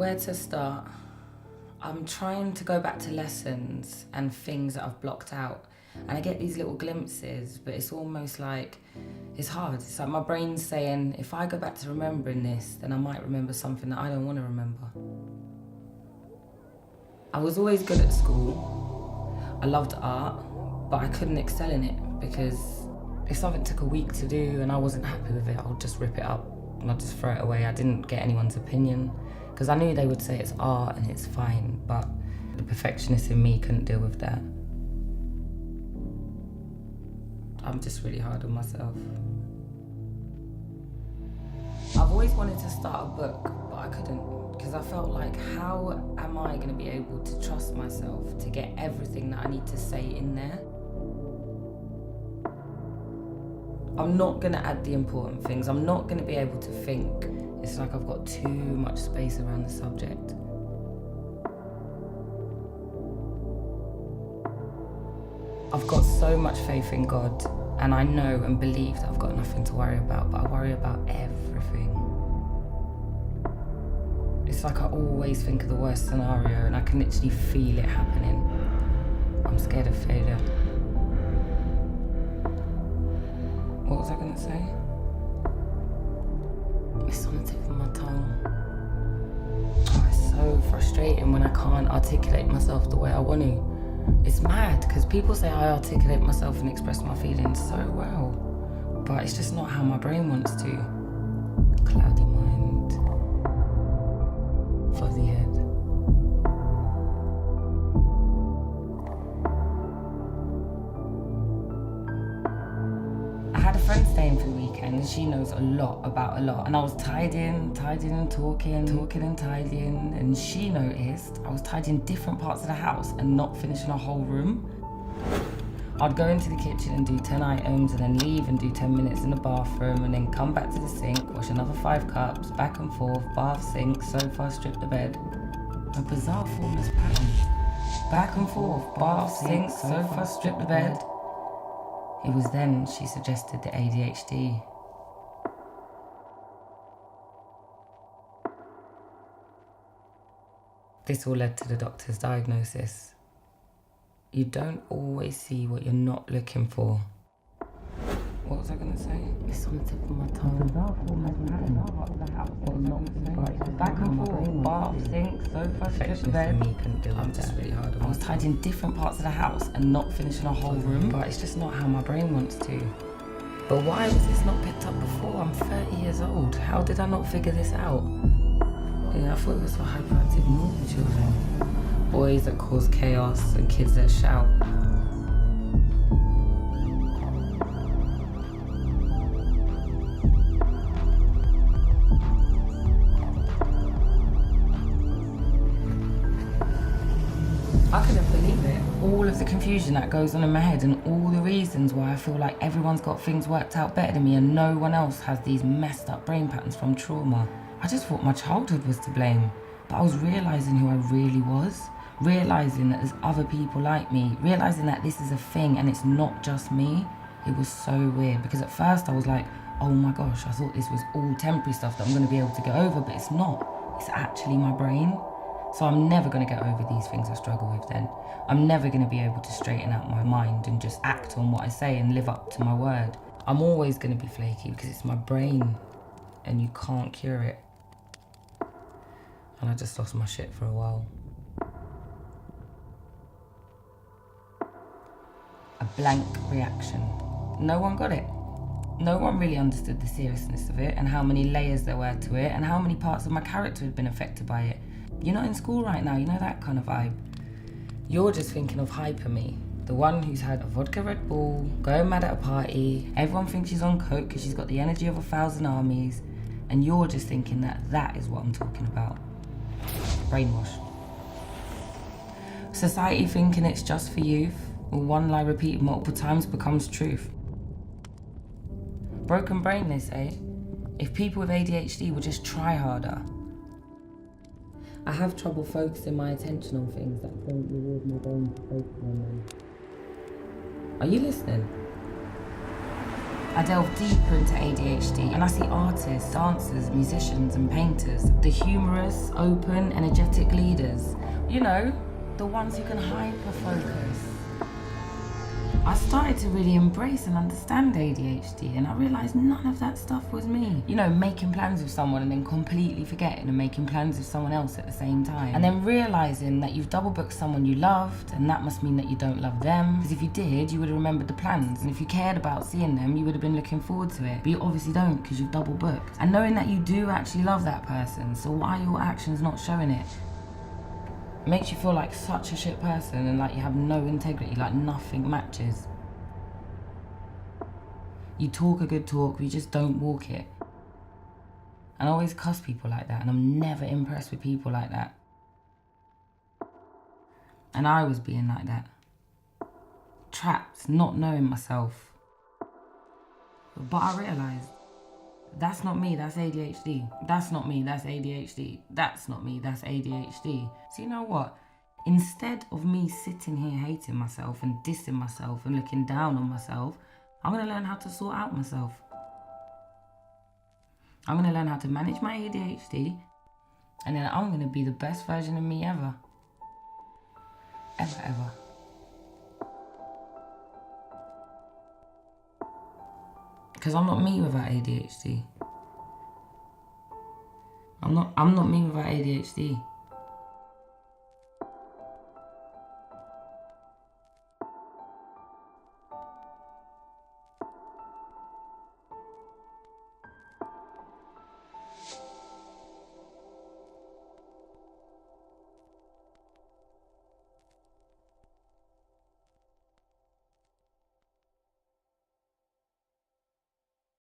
Where to start? I'm trying to go back to lessons and things that I've blocked out. And I get these little glimpses, but it's almost like, it's hard. It's like my brain's saying, if I go back to remembering this, then I might remember something that I don't want to remember. I was always good at school. I loved art, but I couldn't excel in it because if something took a week to do and I wasn't happy with it, I would just rip it up and I'd just throw it away. I didn't get anyone's opinion because I knew they would say it's art and it's fine, but the perfectionist in me couldn't deal with that. I'm just really hard on myself. I've always wanted to start a book, but I couldn't because I felt like, how am I going to be able to trust myself to get everything that I need to say in there? I'm not going to add the important things. I'm not going to be able to think. It's like I've got too much space around the subject. I've got so much faith in God, and I know and believe that I've got nothing to worry about, but I worry about everything. It's like I always think of the worst scenario and I can literally feel it happening. I'm scared of failure. What was I gonna say? It's on the tip of my tongue. Oh, it's so frustrating when I can't articulate myself the way I want to. It's mad, because people say I articulate myself and express my feelings so well, but it's just not how my brain wants to. Cloudy mind, fuzzy head. I had a friend staying for the weekend and she knows a lot about a lot, and I was tidying and talking and tidying, and she noticed I was tidying different parts of the house and not finishing a whole room. I'd go into the kitchen and do 10 items and then leave and do 10 minutes in the bathroom and then come back to the sink, wash another 5 cups, back and forth, bath, sink, sofa, strip the bed. A bizarre formless pattern. Back and forth, bath, sink, sofa, strip the bed. It was then she suggested the ADHD. This all led to the doctor's diagnosis. You don't always see what you're not looking for. What was I gonna say? It's on the tip of my tongue. Back and forth, bath, sink, sofa, strip the bed. I'm just really hard. I was tidying different parts of the house and not finishing a whole room, but it's just not how my brain wants to. But why was this not picked up before? I'm 30 years old. How did I not figure this out? Yeah, I thought it was for hyperactive normal children. Boys that cause chaos and kids that shout. I couldn't believe it. All of the confusion that goes on in my head and all the reasons why I feel like everyone's got things worked out better than me and no one else has these messed up brain patterns from trauma. I just thought my childhood was to blame, but I was realising who I really was, realising that there's other people like me, realising that this is a thing and it's not just me. It was so weird because at first I was like, oh my gosh, I thought this was all temporary stuff that I'm going to be able to get over, but it's not. It's actually my brain. So I'm never going to get over these things I struggle with then. I'm never going to be able to straighten out my mind and just act on what I say and live up to my word. I'm always going to be flaky because it's my brain and you can't cure it. And I just lost my shit for a while. A blank reaction. No one got it. No one really understood the seriousness of it and how many layers there were to it and how many parts of my character had been affected by it. You're not in school right now, you know that kind of vibe. You're just thinking of hyper me, the one who's had a vodka Red Bull, going mad at a party, everyone thinks she's on coke because she's got the energy of 1,000 armies, and you're just thinking that that is what I'm talking about. Brainwash. Society thinking it's just for youth, or one lie repeated multiple times becomes truth. Broken brain, they say. If people with ADHD would just try harder. I have trouble focusing my attention on things that don't reward my brain to focus on them. Are you listening? I delve deeper into ADHD and I see artists, dancers, musicians and painters, the humorous, open, energetic leaders. You know, the ones who can hyper-focus. I started to really embrace and understand ADHD and I realised none of that stuff was me. You know, making plans with someone and then completely forgetting and making plans with someone else at the same time. And then realising that you've double booked someone you loved and that must mean that you don't love them. Because if you did, you would have remembered the plans. And if you cared about seeing them, you would have been looking forward to it. But you obviously don't because you've double booked. And knowing that you do actually love that person, so why are your actions not showing it? It makes you feel like such a shit person and like you have no integrity, like nothing matches. You talk a good talk, but you just don't walk it. And I always cuss people like that and I'm never impressed with people like that. And I was being like that. Trapped, not knowing myself. But I realised, that's not me, that's ADHD. That's not me, that's ADHD. That's not me, that's ADHD. So you know what? Instead of me sitting here hating myself and dissing myself and looking down on myself, I'm going to learn how to sort out myself. I'm going to learn how to manage my ADHD and then I'm going to be the best version of me ever. Ever, ever. Because I'm not me without ADHD. I'm not me without ADHD.